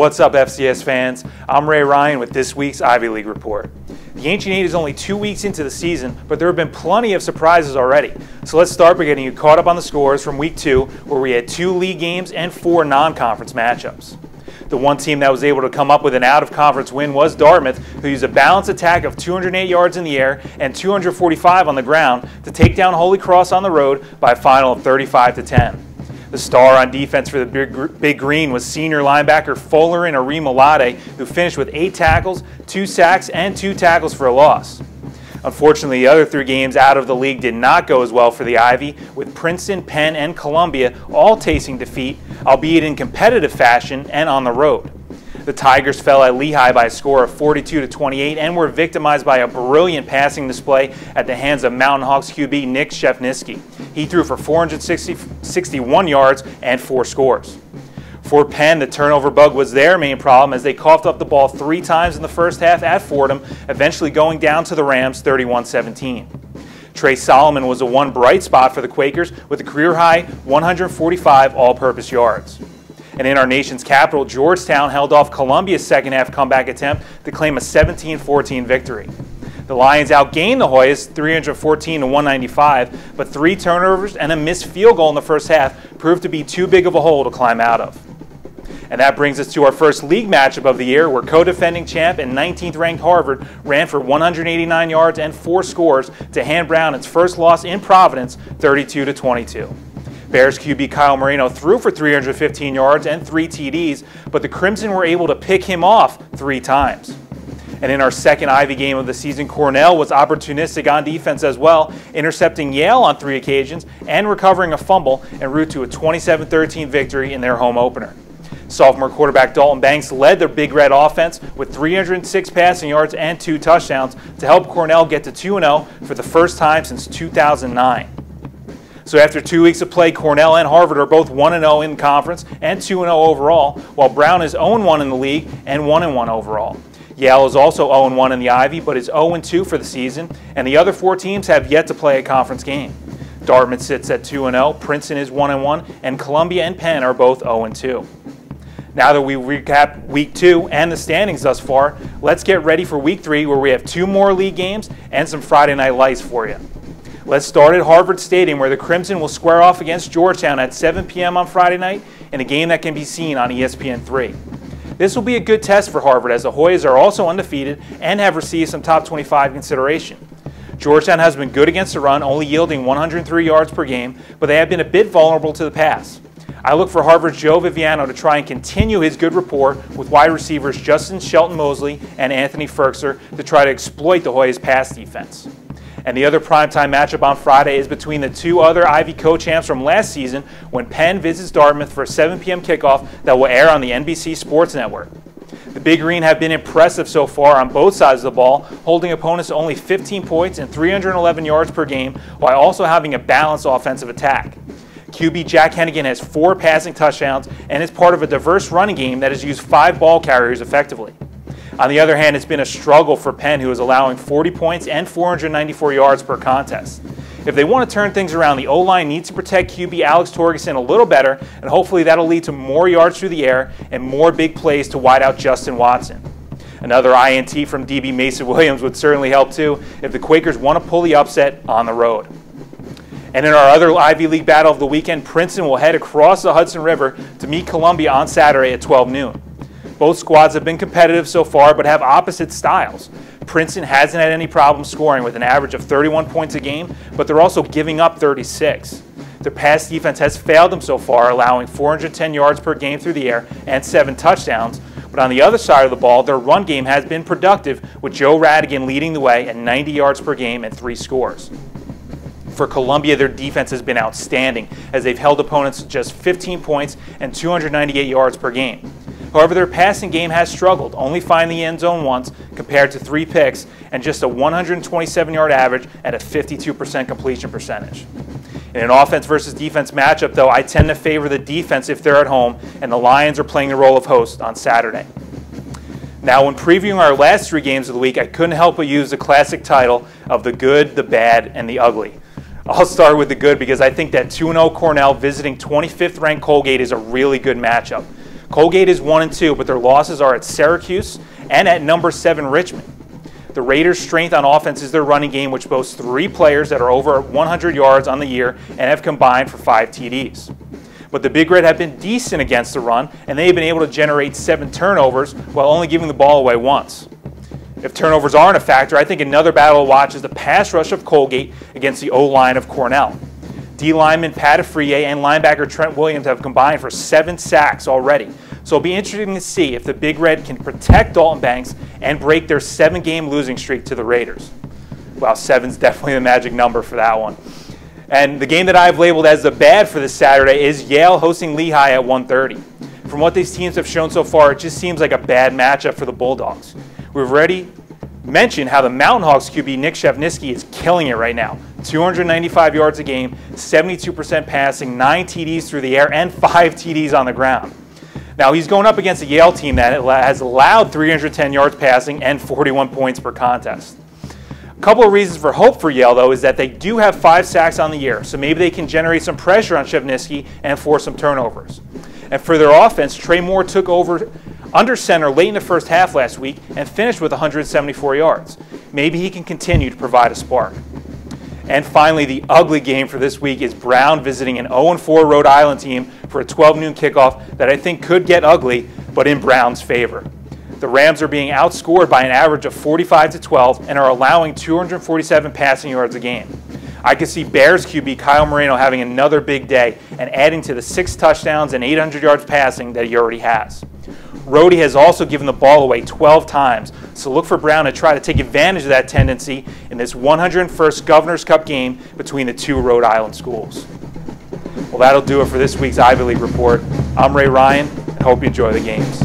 What's up, FCS fans? I'm Ray Ryan with this week's Ivy League Report. The Ancient Eight is only 2 weeks into the season, but there have been plenty of surprises already. So let's start by getting you caught up on the scores from Week 2, where we had 2 league games and 4 non-conference matchups. The one team that was able to come up with an out-of-conference win was Dartmouth, who used a balanced attack of 208 yards in the air and 245 on the ground to take down Holy Cross on the road by a final of 35-10. The star on defense for the Big Green was senior linebacker Folarin Arimolade, who finished with 8 tackles, 2 sacks, and 2 tackles for a loss. Unfortunately, the other 3 games out of the league did not go as well for the Ivy, with Princeton, Penn, and Columbia all tasting defeat, albeit in competitive fashion and on the road. The Tigers fell at Lehigh by a score of 42-28 and were victimized by a brilliant passing display at the hands of Mountain Hawks QB Nick Shefnisky. He threw for 461 yards and 4 scores. For Penn, the turnover bug was their main problem as they coughed up the ball 3 times in the first half at Fordham, eventually going down to the Rams 31-17. Trey Solomon was the one bright spot for the Quakers with a career-high 145 all-purpose yards. And in our nation's capital, Georgetown held off Columbia's second-half comeback attempt to claim a 17-14 victory. The Lions outgained the Hoyas 314-195, but 3 turnovers and a missed field goal in the first half proved to be too big of a hole to climb out of. And that brings us to our first league matchup of the year, where co-defending champ and 19th-ranked Harvard ran for 189 yards and 4 scores to hand Brown its first loss in Providence, 32-22. Bears QB Kyle Moreno threw for 315 yards and 3 TDs, but the Crimson were able to pick him off 3 times. And in our second Ivy game of the season, Cornell was opportunistic on defense as well, intercepting Yale on 3 occasions and recovering a fumble en route to a 27-13 victory in their home opener. Sophomore quarterback Dalton Banks led their Big Red offense with 306 passing yards and 2 touchdowns to help Cornell get to 2-0 for the first time since 2009. So after 2 weeks of play, Cornell and Harvard are both 1-0 in conference and 2-0 overall, while Brown is 0-1 in the league and 1-1 overall. Yale is also 0-1 in the Ivy, but is 0-2 for the season, and the other 4 teams have yet to play a conference game. Dartmouth sits at 2-0, Princeton is 1-1, and Columbia and Penn are both 0-2. Now that we recap Week 2 and the standings thus far, let's get ready for Week 3, where we have 2 more league games and some Friday night lights for you. Let's start at Harvard Stadium, where the Crimson will square off against Georgetown at 7 p.m. on Friday night in a game that can be seen on ESPN3. This will be a good test for Harvard, as the Hoyas are also undefeated and have received some top 25 consideration. Georgetown has been good against the run, only yielding 103 yards per game, but they have been a bit vulnerable to the pass. I look for Harvard's Joe Viviano to try and continue his good rapport with wide receivers Justin Shelton-Mosley and Anthony Ferkser to try to exploit the Hoyas' pass defense. And the other primetime matchup on Friday is between the 2 other Ivy co-champs from last season, when Penn visits Dartmouth for a 7 p.m. kickoff that will air on the NBC Sports Network. The Big Green have been impressive so far on both sides of the ball, holding opponents to only 15 points and 311 yards per game, while also having a balanced offensive attack. QB Jack Hennigan has 4 passing touchdowns and is part of a diverse running game that has used 5 ball carriers effectively. On the other hand, it's been a struggle for Penn, who is allowing 40 points and 494 yards per contest. If they want to turn things around, the O-line needs to protect QB Alex Torgerson a little better, and hopefully that'll lead to more yards through the air and more big plays to wide out Justin Watson. Another INT from DB Mason Williams would certainly help too if the Quakers want to pull the upset on the road. And in our other Ivy League battle of the weekend, Princeton will head across the Hudson River to meet Columbia on Saturday at 12 noon. Both squads have been competitive so far, but have opposite styles. Princeton hasn't had any problem scoring with an average of 31 points a game, but they're also giving up 36. Their pass defense has failed them so far, allowing 410 yards per game through the air and 7 touchdowns. But on the other side of the ball, their run game has been productive, with Joe Radigan leading the way at 90 yards per game and 3 scores. For Columbia, their defense has been outstanding, as they've held opponents to just 15 points and 298 yards per game. However, their passing game has struggled, only finding the end zone once compared to 3 picks and just a 127-yard average at a 52% completion percentage. In an offense versus defense matchup, though, I tend to favor the defense if they're at home, and the Lions are playing the role of host on Saturday. Now, when previewing our last 3 games of the week, I couldn't help but use the classic title of the good, the bad, and the ugly. I'll start with the good because I think that 2-0 Cornell visiting 25th ranked Colgate is a really good matchup. Colgate is 1-2, but their losses are at Syracuse and at number 7 Richmond. The Raiders' strength on offense is their running game, which boasts 3 players that are over 100 yards on the year and have combined for 5 TDs. But the Big Red have been decent against the run, and they've been able to generate 7 turnovers while only giving the ball away once. If turnovers aren't a factor, I think another battle to watch is the pass rush of Colgate against the O-line of Cornell. D lineman Pat Afriye and linebacker Trent Williams have combined for 7 sacks already. So it'll be interesting to see if the Big Red can protect Dalton Banks and break their 7-game losing streak to the Raiders. Well, 7's definitely the magic number for that one. And the game that I've labeled as the bad for this Saturday is Yale hosting Lehigh at 1:30. From what these teams have shown so far, it just seems like a bad matchup for the Bulldogs. We've already mentioned how the Mountain Hawks QB Nick Shevnisky is killing it right now. 295 yards a game, 72% passing, 9 TDs through the air, and 5 TDs on the ground. Now he's going up against a Yale team that has allowed 310 yards passing and 41 points per contest. A couple of reasons for hope for Yale, though, is that they do have 5 sacks on the year, so maybe they can generate some pressure on Shevnisky and force some turnovers. And for their offense, Trey Moore took over under center late in the first half last week and finished with 174 yards. Maybe he can continue to provide a spark. And finally, the ugly game for this week is Brown visiting an 0-4 Rhode Island team for a 12 noon kickoff that I think could get ugly, but in Brown's favor. The Rams are being outscored by an average of 45-12 and are allowing 247 passing yards a game. I could see Bears QB Kyle Moreno having another big day and adding to the 6 touchdowns and 800 yards passing that he already has. Rhodey has also given the ball away 12 times, so look for Brown to try to take advantage of that tendency in this 101st Governor's Cup game between the 2 Rhode Island schools. Well, that'll do it for this week's Ivy League Report. I'm Ray Ryan, and hope you enjoy the games.